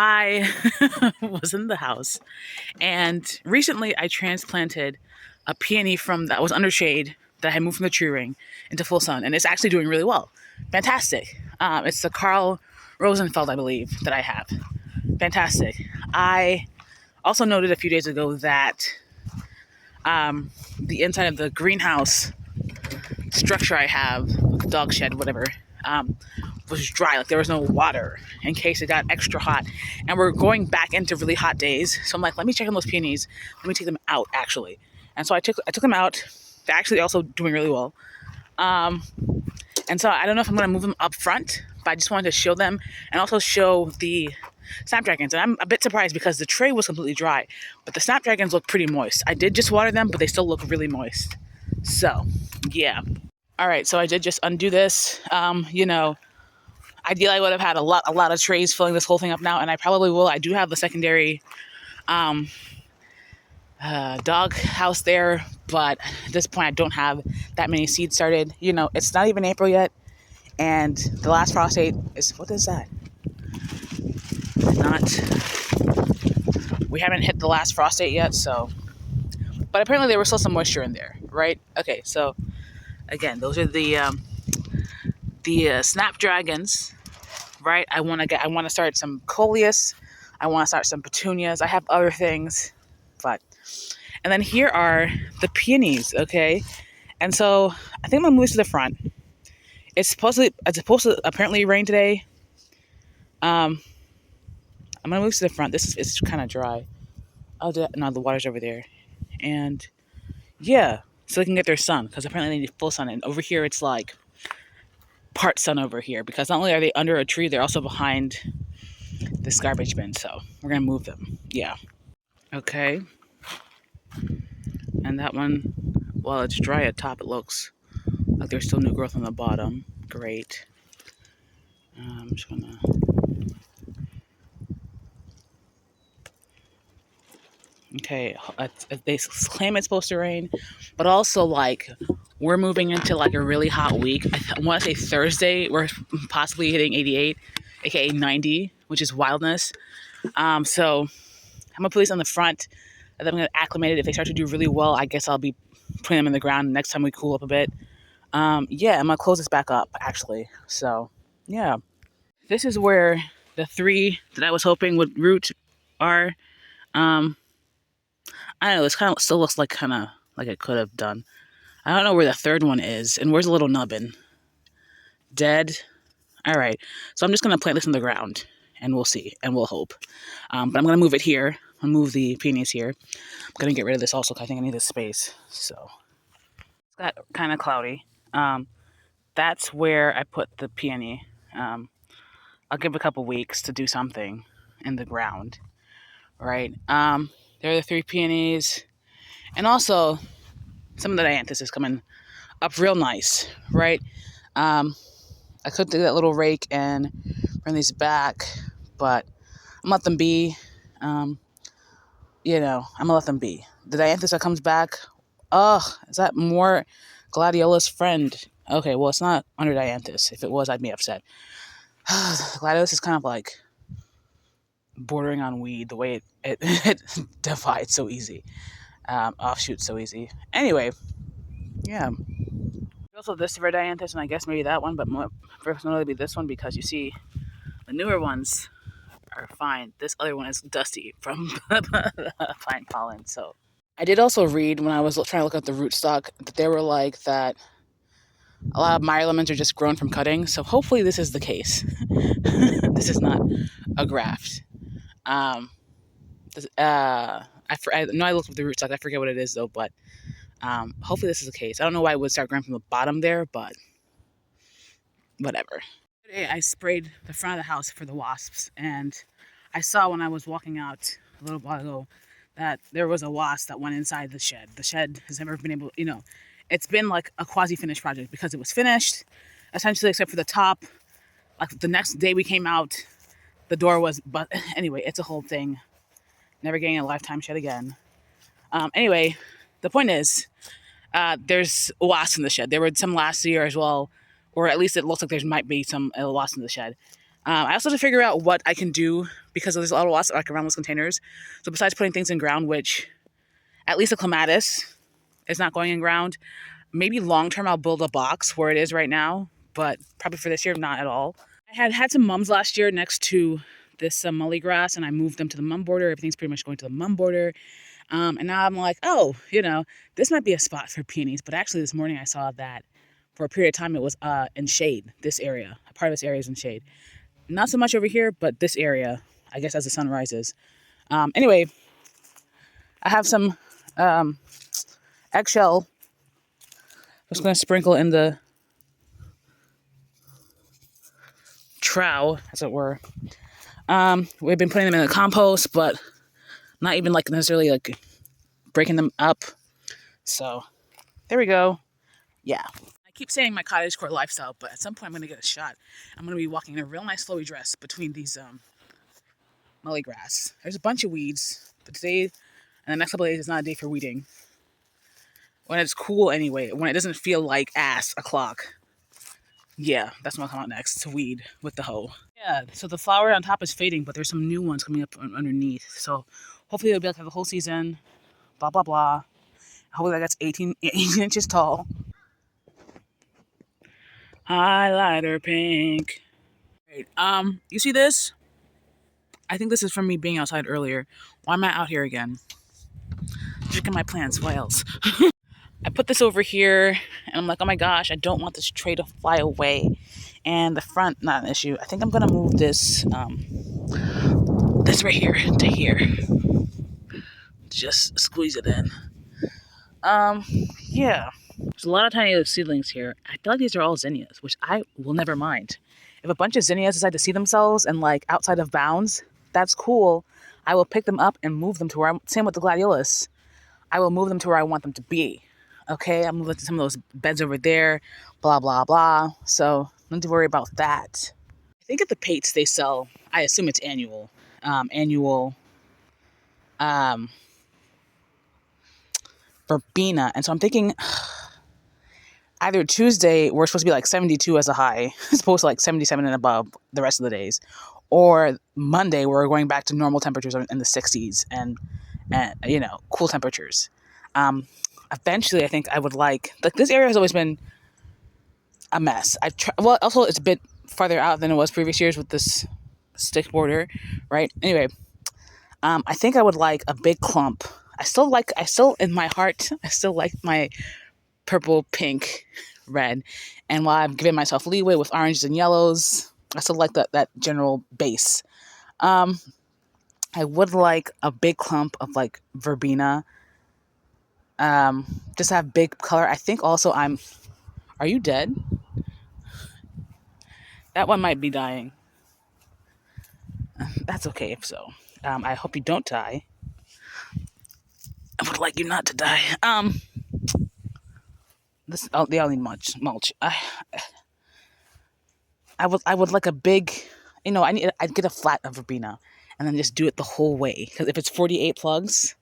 I was in the house, and recently I transplanted a peony from that was under shade that I had moved from the tree ring into full sun, and it's actually doing really well. Fantastic. It's the Carl Rosenfeld, I believe, that I have. Fantastic. I also noted a few days ago that the inside of the greenhouse structure I have, dog shed, whatever, was dry. Like there was no water in case it got extra hot. And we're going back into really hot days. So I'm like, let me check on those peonies. Let me take them out actually. And so I took them out. They're actually also doing really well. And so I don't know if I'm going to move them up front, but I just wanted to show them and also show the snapdragons. And I'm a bit surprised because the tray was completely dry, but the snapdragons look pretty moist. I did just water them, but they still look really moist. So, yeah. All right, so I did just undo this. Ideally I would have had a lot of trays filling this whole thing up now, and I probably will. I do have the secondary dog house there, but at this point I don't have that many seeds started. It's not even April yet, and the last frost date is, what is that? We haven't hit the last frost date yet, so, but apparently there was still some moisture in there, right? Okay, so again, those are the snapdragons, right? I want to start some coleus. I want to start some petunias. I have other things, and then here are the peonies, okay? And so I think I'm gonna move to the front. It's supposed to apparently rain today. I'm gonna move to the front. It's kind of dry. Oh, no, the water's over there, and yeah, so they can get their sun because apparently they need full sun. And over here, it's like part sun over here because not only are they under a tree, they're also behind this garbage bin. So we're gonna move them. Yeah. Okay. And that one, while it's dry at top, it looks like there's still new growth on the bottom. Great. I'm just gonna. Okay, they claim it's supposed to rain, but also like we're moving into like a really hot week. I want to say Thursday we're possibly hitting 88, aka 90, which is wildness. So I'm gonna put these on the front, and then I'm gonna acclimate it. If they start to do really well, I guess I'll be putting them in the ground next time we cool up a bit. Yeah, I'm gonna close this back up actually. So yeah, this is where the 3 that I was hoping would root are. I don't know, this kind of still looks like it could have done. I don't know where the 3rd one is, and where's the little nubbin? Dead? Alright, so I'm just going to plant this in the ground, and we'll see, and we'll hope. But I'm going to move it here. I'll move the peonies here. I'm going to get rid of this also, because I think I need this space. So, it's got kind of cloudy. That's where I put the peony. I'll give it a couple weeks to do something in the ground. Right? There are the 3 peonies. And also, some of the dianthus is coming up real nice, right? I could do that little rake and bring these back, but I'm gonna let them be. I'm gonna let them be. The dianthus that comes back, is that more gladiolus friend? Okay, well, it's not under dianthus. If it was, I'd be upset. Gladiolus is kind of like bordering on weed, the way it divides so easy. Offshoots so easy. Anyway, yeah. Also this dianthus, and I guess maybe that one, but more personally be this one because you see the newer ones are fine. This other one is dusty from fine pollen. So I did also read when I was trying to look at the rootstock that they were like that a lot of my lemons are just grown from cutting. So hopefully this is the case. This is not a graft. I know I looked at the rootstock. I forget what it is though, but hopefully this is the case. I don't know why it would start growing from the bottom there, but whatever. Today I sprayed the front of the house for the wasps, and I saw when I was walking out a little while ago that there was a wasp that went inside the shed. The shed has never been able, it's been like a quasi-finished project because it was finished, essentially, except for the top. Like the next day we came out, the door was, but anyway, it's a whole thing. Never getting a lifetime shed again. Anyway, the point is, there's wasps in the shed. There were some last year as well, or at least it looks like there might be some wasps in the shed. I also have to figure out what I can do because there's a lot of lots like around those containers. So besides putting things in ground, which at least the clematis is not going in ground, maybe long term I'll build a box where it is right now, but probably for this year, not at all. I had some mums last year next to this mully grass, and I moved them to the mum border. Everything's pretty much going to the mum border. And now I'm like, oh, this might be a spot for peonies. But actually, this morning I saw that for a period of time it was in shade. This area, a part of this area is in shade. Not so much over here, but this area, I guess, as the sun rises. Anyway, I have some eggshell. I'm just going to sprinkle in the trough, as it were. We've been putting them in the compost, but not even like necessarily like breaking them up. So there we go. Yeah. I keep saying my cottagecore lifestyle, but at some point I'm going to get a shot. I'm going to be walking in a real nice flowy dress between these mully grass. There's a bunch of weeds, but today and the next couple of days is not a day for weeding. When it's cool anyway, when it doesn't feel like ass o'clock. Yeah, that's what I'll come out next, to weed with the hoe. Yeah, so the flower on top is fading, but there's some new ones coming up underneath. So hopefully it'll be like the whole season, blah, blah, blah. Hopefully that gets 18 inches tall. Highlighter pink. Great. You see this? I think this is from me being outside earlier. Why am I out here again? Checking my plants, why else? I put this over here, and I'm like, oh my gosh, I don't want this tray to fly away. And the front, not an issue. I think I'm gonna move this, this right here to here. Just squeeze it in. Yeah. There's a lot of tiny seedlings here. I feel like these are all zinnias, which I will never mind. If a bunch of zinnias decide to see themselves and like outside of bounds, that's cool. I will pick them up and move them to where same with the gladiolus. I will move them to where I want them to be. Okay, I'm moving to some of those beds over there, blah, blah, blah. So don't have to worry about that. I think at the Pates they sell, I assume it's annual, verbena. And so I'm thinking either Tuesday, we're supposed to be like 72 as a high, as opposed to like 77 and above the rest of the days. Or Monday, we're going back to normal temperatures in the 60s and cool temperatures. Eventually, I think I would like this area has always been a mess. Well, also it's a bit farther out than it was previous years with this stick border, right? Anyway, I think I would like a big clump. I still in my heart, I still like my purple, pink, red. And while I'm giving myself leeway with oranges and yellows, I still like that general base. I would like a big clump of like verbena. Just have big color. I think also are you dead? That one might be dying. That's okay if so. I hope you don't die. I would like you not to die. They all need mulch. I would like a big, I'd get a flat of verbena and then just do it the whole way. Because if it's 48 plugs,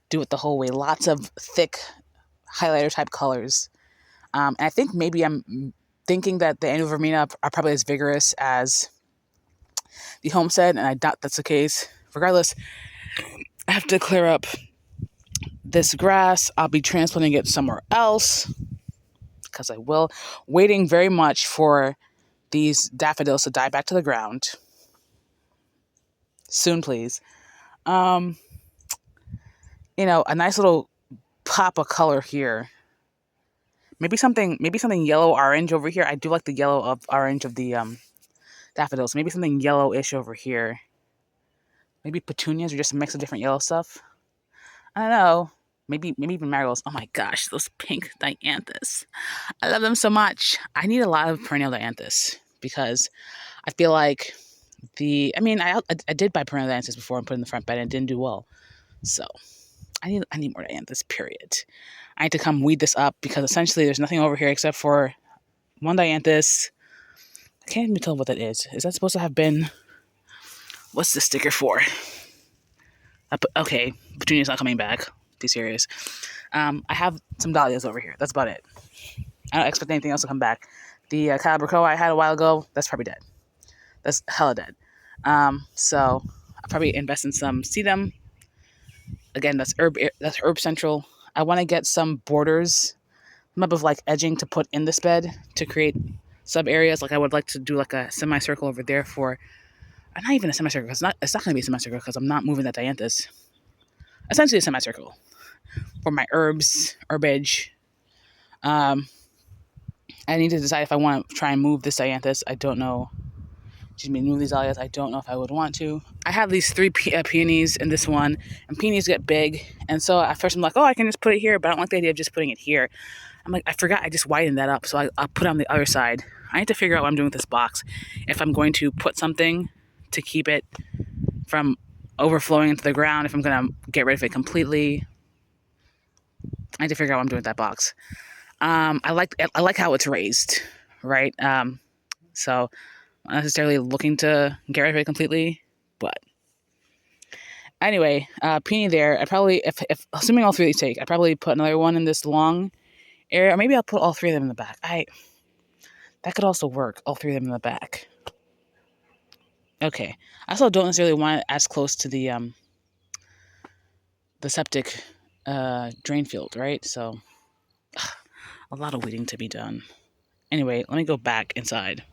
do it the whole way. Lots of thick highlighter type colors. And I think maybe I'm thinking that the annual verbena are probably as vigorous as the homestead, and I doubt that's the case. Regardless, I have to clear up this grass. I'll be transplanting it somewhere else because I will. Waiting very much for these daffodils to die back to the ground. Soon, please. A nice little pop of color here. Maybe something yellow orange over here. I do like the yellow of orange of the daffodils. Maybe something yellowish over here. Maybe petunias or just a mix of different yellow stuff. I don't know. Maybe even marigolds. Oh my gosh, those pink dianthus. I love them so much. I need a lot of perennial dianthus because I feel like I did buy perennial dianthus before and put in the front bed and it didn't do well. So I need more dianthus, period. I need to come weed this up because essentially there's nothing over here except for one dianthus. I can't even tell what that is. Is that supposed to have been... What's the sticker for? Okay, petunia's not coming back. Be serious. I have some dahlias over here. That's about it. I don't expect anything else to come back. The calabrico I had a while ago, that's probably dead. That's hella dead. So I'll probably invest in some sedum. Again, that's herb central. I want to get some borders, some type of like edging to put in this bed to create sub areas. Like I would like to do like a semicircle over there for, not even a semicircle. It's not going to be a semicircle because I'm not moving that dianthus. Essentially a semicircle for my herbage. I need to decide if I want to try and move this dianthus. I don't know. Move these dahlias. I don't know if I would want to. I have these three peonies in this one, and peonies get big. And so at first I'm like, oh, I can just put it here, but I don't like the idea of just putting it here. I'm like, I forgot I just widened that up, so I'll put it on the other side. I need to figure out what I'm doing with this box. If I'm going to put something to keep it from overflowing into the ground, if I'm going to get rid of it completely. I need to figure out what I'm doing with that box. I like how it's raised, right? So not necessarily looking to get rid of it completely, but anyway, peony there. I probably, if assuming all three of these take, I probably put another one in this long area, or maybe I'll put all three of them in the back. That could also work. All three of them in the back. Okay. I also don't necessarily want it as close to the septic drain field, right? So a lot of weeding to be done. Anyway, let me go back inside.